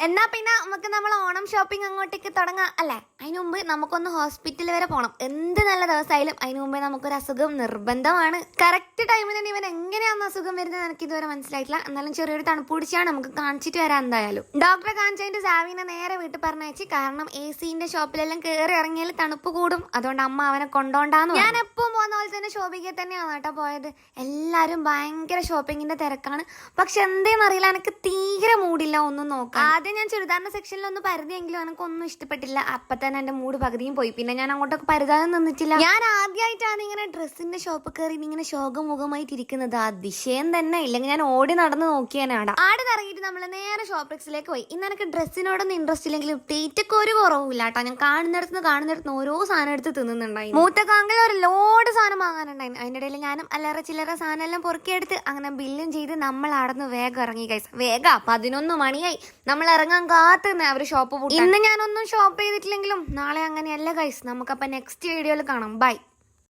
എന്നാ പിന്നെ നമുക്ക് നമ്മൾ ഓണം ഷോപ്പിംഗ് അങ്ങോട്ടേക്ക് തുടങ്ങാം അല്ലേ? അതിന് മുമ്പ് നമുക്കൊന്ന് ഹോസ്പിറ്റൽ വരെ പോകണം. എന്ത് നല്ല ദിവസമായാലും അതിന് മുമ്പേ നമുക്കൊരു അസുഖം നിർബന്ധമാണ്. കറക്റ്റ് ടൈമിന് തന്നെ ഇവൻ എങ്ങനെയാണ് അസുഖം വരുന്നത് എനിക്ക് ഇതുവരെ മനസ്സിലായിട്ടില്ല. എന്നാലും ചെറിയൊരു തണുപ്പ് പിടിച്ചാണ്, നമുക്ക് കാണിച്ചിട്ട് വരാം. എന്തായാലും ഡോക്ടറെ കാണിച്ചതിന്റെ സാവിനെ നേരെ വീട്ടിൽ പറഞ്ഞയച്ച്. കാരണം AC-ന്റെ ഷോപ്പിലെല്ലാം കയറി ഇറങ്ങിയാൽ തണുപ്പ് കൂടും. അതുകൊണ്ട് അമ്മ അവനെ കൊണ്ടോണ്ടാന്ന്. ഞാൻ എപ്പോഴും പോകുന്ന പോലെ തന്നെ ഷോപ്പിംഗ് തന്നെയാണ് കേട്ടോ പോയത്. എല്ലാവരും ഭയങ്കര ഷോപ്പിങ്ങിന്റെ തിരക്കാണ്. പക്ഷെ എന്തേന്നറിയില്ല, എനിക്ക് തീരെ മൂടില്ല ഒന്നും നോക്കാം. ആദ്യം ഞാൻ ചുരിദാറിന്റെ സെക്ഷനിൽ ഒന്ന് പരുതിയെങ്കിലും എനിക്കൊന്നും ഇഷ്ടപ്പെട്ടില്ല. അപ്പൊ തന്നെ എന്റെ മൂഡ് പകുതിയും പോയി. പിന്നെ ഞാൻ അങ്ങോട്ടൊക്കെ പരുതാതെ നിന്നിട്ടില്ല. ഞാൻ ആദ്യമായിട്ടാണ് ഇങ്ങനെ ഡ്രസ്സിന്റെ ഷോപ്പ് കയറി ഇങ്ങനെ ശോകമുഖമായിട്ട് ഇരിക്കുന്നത്. അതിശയം തന്നെ. ഇല്ലെങ്കിൽ ഞാൻ ഓടി നടന്ന് നോക്കിയാനാടാ. ആടെ ഇറങ്ങിയിട്ട് നമ്മൾ നേരെ ഷോപ്ലെക്സിലേക്ക് പോയി. ഇന്ന് എനിക്ക് ഡ്രസ്സിനോടൊന്നും ഇൻട്രസ്റ്റ് ഇല്ലെങ്കിലും ഡേറ്റൊക്കെ ഒരു കുറവില്ല കേട്ടോ. ഞാൻ കാണുന്നിടത്ത് ഓരോ സാധനം എടുത്ത് തിന്നുന്നുണ്ടായി. മൂത്തക്കാങ്കിൽ ഒരു ലോഡ് സാധനം വാങ്ങാനുണ്ടായിരുന്നു. അതിൻ്റെ ഇടയിൽ ഞാനും അല്ലറ ചില്ലറ സാധനം എല്ലാം പൊറുക്കിയെടുത്ത് അങ്ങനെ ബില്ലും ചെയ്ത് നമ്മൾ അടന്ന് വേഗം ഇറങ്ങി. ഗൈസ് വേഗം 11 മണിയായി. നമ്മൾ ഇറങ്ങാൻ കാത്തുനിന്ന് അവർ ഷോപ്പ് പൂട്ടി. ഇന്ന് ഞാനൊന്നും ഷോപ്പ് ചെയ്തിട്ടില്ലെങ്കിലും നാളെ അങ്ങനെയല്ല ഗൈസ്. നമുക്കപ്പോൾ നെക്സ്റ്റ് വീഡിയോയിൽ കാണാം. ബൈ.